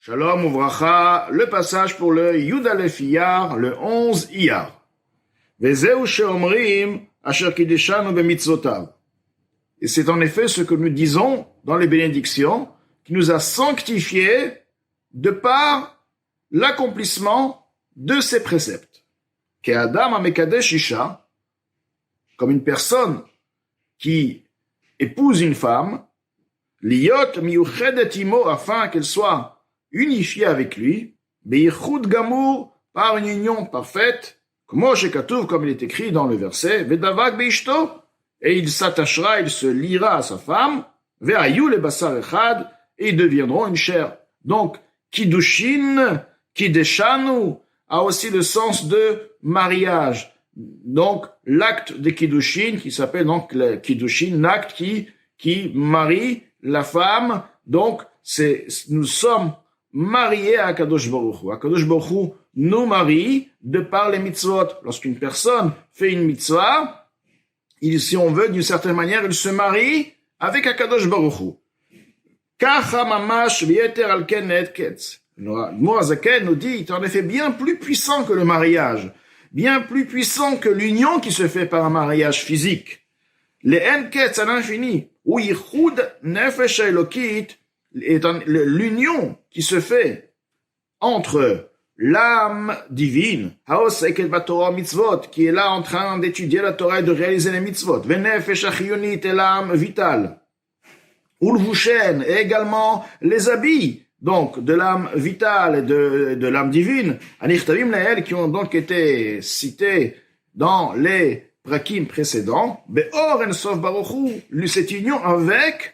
Shalom Uvracha, le passage pour le Yud Aleph Iyar, le 11 Iyar. Vezeu sheomrim asher kideshanu bemitzvotav. Et c'est en effet ce que nous disons dans les bénédictions, qui nous a sanctifiés de par l'accomplissement de ces préceptes. Ke'adam amekadesh isha, comme une personne qui épouse une femme, liot miyuchedet imo, afin qu'elle soit unifié avec lui, beichud gamur, par une union parfaite, comme il est écrit dans le verset, vedavak beishto, et il s'attachera, il se liera à sa femme, ve'ayu le basar echad, et ils deviendront une chair. Donc, kiddushin, kiddeshanu, a aussi le sens de mariage. Donc, l'acte de kiddushin, qui s'appelle donc le kiddushin, l'acte qui marie la femme. Donc, nous sommes mariés à Akadosh Baruch Hu. Akadosh Baruch Hu nous marie de par les mitzvot. Lorsqu'une personne fait une mitzvah, si on veut, d'une certaine manière, il se marie avec Akadosh Baruch Hu. Kacha mamash v'yeter al ken et ketz. Moazaken nous dit, il est en effet bien plus puissant que le mariage, bien plus puissant que l'union qui se fait par un mariage physique. Les en ketz à l'infini, ou yichud nefesh elokit, l'union qui se fait entre l'âme divine, qui est là en train d'étudier la Torah et de réaliser les mitzvot, et l'âme vitale, et également les habits, donc de l'âme vitale et de l'âme divine, qui ont donc été cités dans les prakim précédents, cette union avec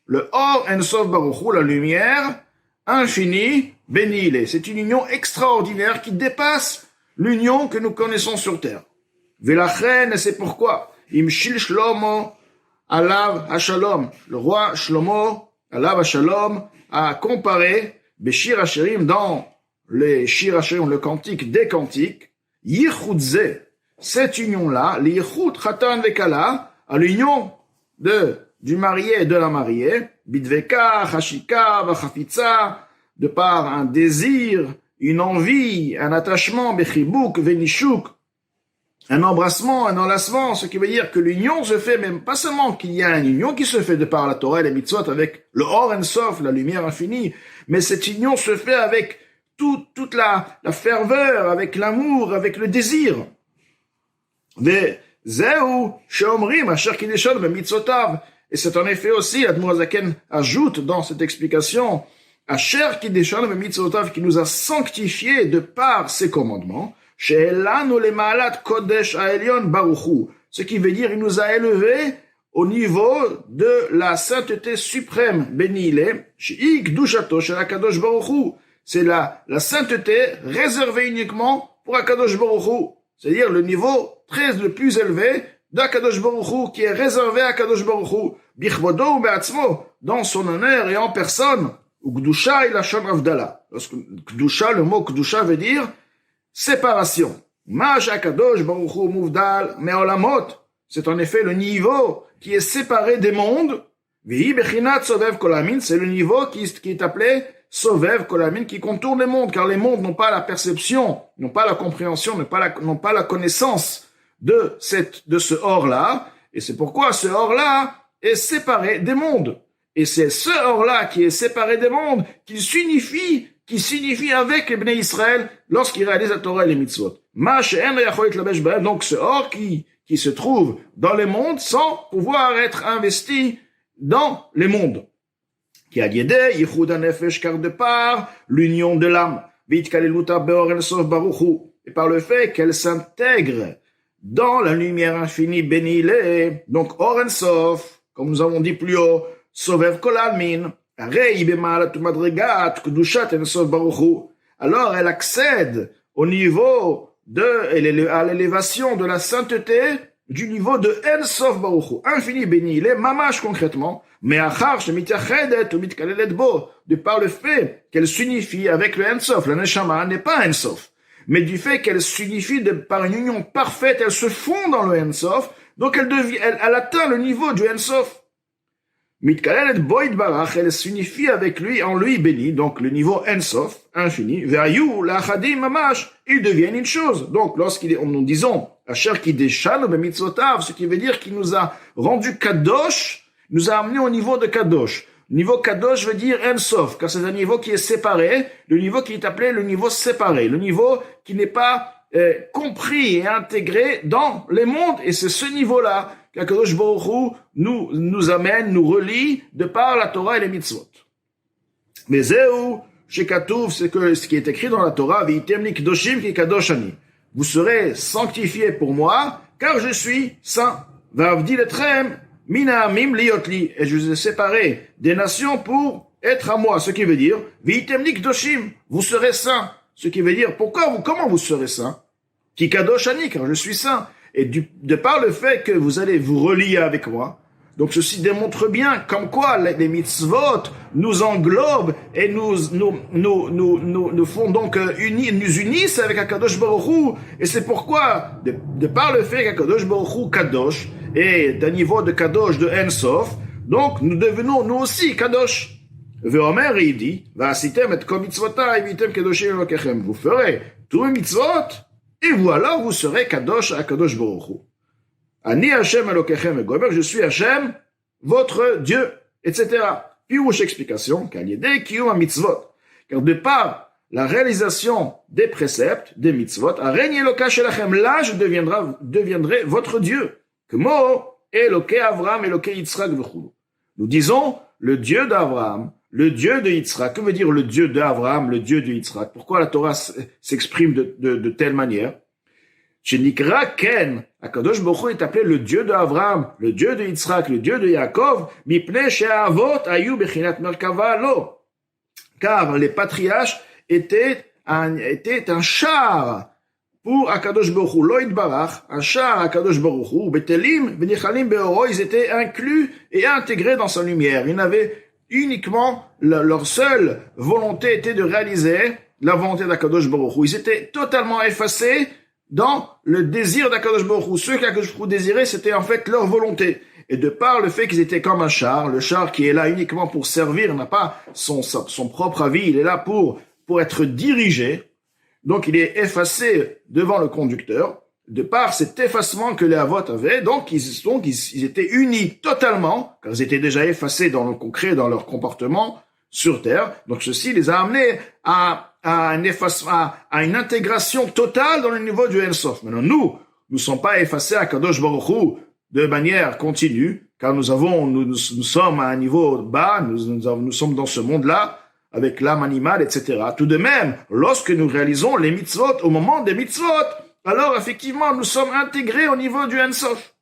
le Or Ensof Baruch Hu, la lumière infinie, béni il est. C'est une union extraordinaire qui dépasse l'union que nous connaissons sur terre. Velachen, c'est pourquoi Imshil Shlomo Alav Hashalom, le roi Shlomo Alav Hashalom a comparé Beshir Hashirim dans les Shir Hashirim, le cantique des cantiques, Yichudze, cette union-là, l'Yichud Chatan Vekala, à l'union du marié et de la mariée, bidveka, chashika, vachafitza, de par un désir, une envie, un attachement, bechibuk, venishuk, un embrassement, un enlacement, ce qui veut dire que l'union se fait, même pas seulement qu'il y a une union qui se fait de par la Torah et les mitzvot avec le Or Ensof, la lumière infinie, mais cette union se fait avec toute la ferveur, avec l'amour, avec le désir. Zeu, sheomrim, asher kideshanu bemitzvotav. Et c'est en effet aussi, l'Admor Zaken ajoute dans cette explication, Asher Kideshanu b'mitzvotav, qui nous a sanctifiés de par ses commandements, She'elanu le ma'alat kodesh ha'elyon baruch hu, ce qui veut dire, il nous a élevés au niveau de la sainteté suprême, béni il est, She'i kdushato shel HaKadosh baruch hu, c'est la sainteté réservée uniquement pour HaKadosh baruch hu, c'est-à-dire le niveau le plus élevé d'Akadosh Baruch Hu, qui est réservé à Akadosh Baruch Hu, bichvodo ou be'atzmo, dans son honneur et en personne, ou Kdusha il Lashon Avdala. Lorsque Kdusha, le mot Kdusha veut dire séparation. Maj Akadosh Baruch Hu Muvdal Me'olamot, c'est en effet le niveau qui est séparé des mondes. Vihi Bechinat Sovev Kolamin, c'est le niveau qui est appelé Sovev Kolamin, qui contourne les mondes, car les mondes n'ont pas la perception, n'ont pas la compréhension, n'ont pas la connaissance de ce or-là, et c'est pourquoi ce or-là est séparé des mondes. Et c'est ce or-là qui est séparé des mondes qui signifie avec les Bnei Israël lorsqu'ils réalisent la Torah et les mitzvot. Donc ce or qui se trouve dans les mondes sans pouvoir être investi dans les mondes. Qui a lié Yichud HaNefesh, car de par l'union de l'âme, V'yitkaleluta be'or ensof baruch hu, et par le fait qu'elle s'intègre dans la lumière infinie, béni il est, donc Or Ensof, comme nous avons dit plus haut, Sovev Kol Almin, Rei b'ma'alat madrigat Kedushat Ensof Baruch Hu. Alors elle accède au niveau à l'élévation de la sainteté du niveau de Ensof Baruch Hu, infini béni il est, mamash concrètement, mais achar shemitachedet ou mitkalelet bo, de par le fait qu'elle s'unifie avec le Ensof, la Neshama n'est pas Ensof. Mais du fait qu'elle s'unifie par une union parfaite, elle se fond dans le Ensof, donc elle atteint le niveau du Ensof. Mitkalel et Boyd Barach, elle s'unifie avec lui, en lui béni, donc le niveau Ensof, infini. Ve'ayu la'achadim mamash, ils deviennent une chose. Donc, nous disons, Asher kideshanu b'mitzvotav, ce qui veut dire qu'il nous a rendu kadosh, nous a amené au niveau de kadosh. Niveau kadosh veut dire Ensof, car c'est un niveau qui est séparé, le niveau qui est appelé le niveau séparé, le niveau qui n'est pas compris et intégré dans les mondes, et c'est ce niveau-là qu'Akadosh Baruch Hu nous amène, nous relie de par la Torah et les mitzvot. Mais zéou, chez Katouf, c'est que ce qui est écrit dans la Torah, V'item li kdoshim ki kadosh ani. Vous serez sanctifiés pour moi, car je suis saint. Va'avdi letrem mina amim liotli. Et je vous ai séparé des nations pour être à moi. Ce qui veut dire, V'item li kdoshim, vous serez saints. Ce qui veut dire, comment vous serez saints? Ki kadosh ani, car je suis saint. Et de par le fait que vous allez vous relier avec moi, donc ceci démontre bien comme quoi les mitzvot nous englobent et nous font donc nous unissent avec Akadosh Baruch Hu. Et c'est pourquoi, de par le fait qu'Akadosh Baruch Hu kadosh est d'un niveau de kadosh de Ensof, donc nous devenons nous aussi kadosh. Ve'omer, il dit, va'asitem et kol mitzvotai v'item kadoshim elokechem. Vous ferez tous les mitzvot, et vous alors, vous serez kadosh à Kadosh Baruch Hu. Ani Hashem Elokechem et Gomer, je suis Hashem, votre Dieu, etc. Puis, explication, qu'aliédé kiyum a mitzvot. Car de par la réalisation des préceptes, des mitzvot, areni Eloka shelachem, là, je deviendrai votre Dieu. Kmo Eloke Avraham, Eloke Yitzhak v'chulu. Nous disons, le Dieu d'Abraham, le Dieu de Yitzhak. Que veut dire le Dieu d'Abraham, le Dieu de Yitzhak? Pourquoi la Torah s'exprime de telle manière? Chez Nikra Ken, Akadosh Baruch Hu est appelé le Dieu d'Abraham, le Dieu de Yitzhak, le Dieu de Yaakov, mipnei she'avot ayu bechinat merkava lo. Car les patriarches étaient un char pour Akadosh Baruch Hu, lo yitbarach, un char Akadosh Baruch Hu, betelim v'nichalim be'oro, ils étaient inclus et intégrés dans sa lumière. Ils n'avaient uniquement, leur seule volonté était de réaliser la volonté d'Akadosh Baruch Hu. Ils étaient totalement effacés dans le désir d'Akadosh Baruch Hu. Ceux qu'Akadosh Baruch Hu désirait, c'était en fait leur volonté. Et de par le fait qu'ils étaient comme un char, le char qui est là uniquement pour servir, n'a pas son propre avis, il est là pour être dirigé. Donc il est effacé devant le conducteur. De par cet effacement que les Avot avaient, donc ils étaient unis totalement, car ils étaient déjà effacés dans le concret, dans leur comportement sur terre. Donc ceci les a amenés à une intégration totale dans le niveau du Ensof. Maintenant, nous ne sommes pas effacés à Kadosh Baruch Hu de manière continue, car nous sommes à un niveau bas, nous sommes dans ce monde-là, avec l'âme animale, etc. Tout de même, lorsque nous réalisons les mitzvot, au moment des mitzvot, alors effectivement, nous sommes intégrés au niveau du Ensof.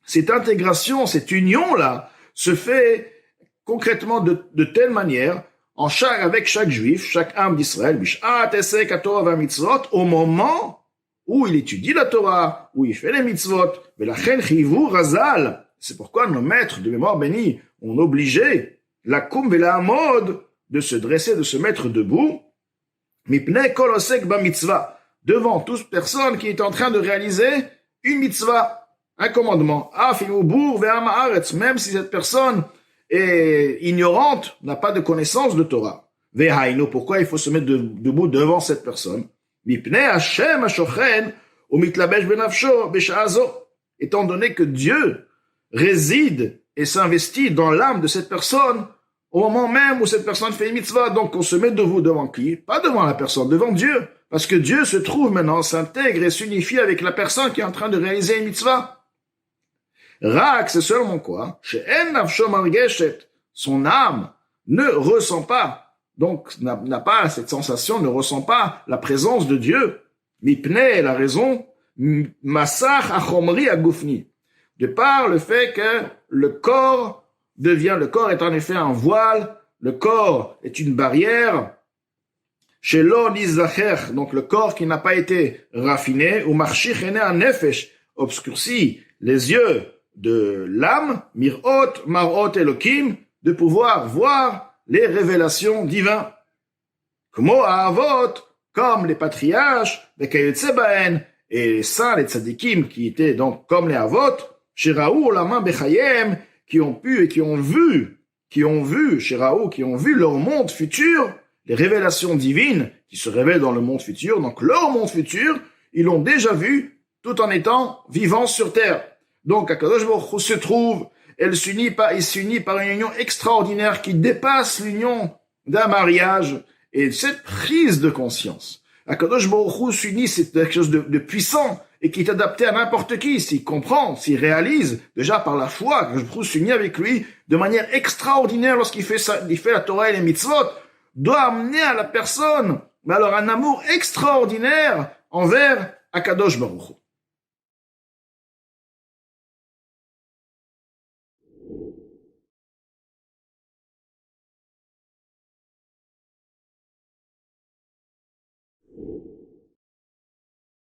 Cette intégration, cette union-là, se fait concrètement de telle manière, avec chaque juif, chaque âme d'Israël, au moment où il étudie la Torah, où il fait les mitzvot. C'est pourquoi nos maîtres de mémoire bénis ont obligé la koum et la mode de se dresser, de se mettre debout, mipnei kol osek ba mitzvah, devant toute personne qui est en train de réaliser une mitzvah, un commandement. Même si cette personne est ignorante, n'a pas de connaissance de Torah. Vehaino, pourquoi il faut se mettre debout devant cette personne? Mipnei Hashem hashochen umitlabesh benafsho b'sha'azo, étant donné que Dieu réside et s'investit dans l'âme de cette personne au moment même où cette personne fait une mitzvah. Donc on se met debout devant qui? Pas devant la personne, devant Dieu. Parce que Dieu se trouve maintenant, s'intègre et s'unifie avec la personne qui est en train de réaliser une mitzvah. Rak, c'est seulement quoi? She'en nafsho margeshet, son âme ne ressent pas, donc n'a pas cette sensation, ne ressent pas la présence de Dieu. Mipnei, la raison, masach achomri agufni, de par le fait que le corps est en effet un voile, le corps est une barrière, chez l'onizacher, donc le corps qui n'a pas été raffiné, ou marchich ene nefesh, obscurci les yeux de l'âme, mirot, marot elokim, de pouvoir voir les révélations divines. Como avot, comme les patriarches, les kayotse baen, et les saints, les tzadikim, qui étaient donc comme les avot, Sheraou Olama Bechayem, qui ont pu et qui ont vu, Sheraou, qui ont vu leur monde futur, les révélations divines qui se révèlent dans le monde futur, donc leur monde futur, ils l'ont déjà vu tout en étant vivants sur terre. Donc, Akadosh Baruch Hu se trouve, il s'unit par une union extraordinaire qui dépasse l'union d'un mariage et cette prise de conscience. Akadosh Baruch Hu s'unit, c'est quelque chose de puissant et qui est adapté à n'importe qui, s'il comprend, s'il réalise, déjà par la foi, Akadosh Baruch Hu s'unit avec lui de manière extraordinaire lorsqu'il fait la Torah et les mitzvot, doit amener à la personne, mais alors un amour extraordinaire envers Akadosh Baruch Hu.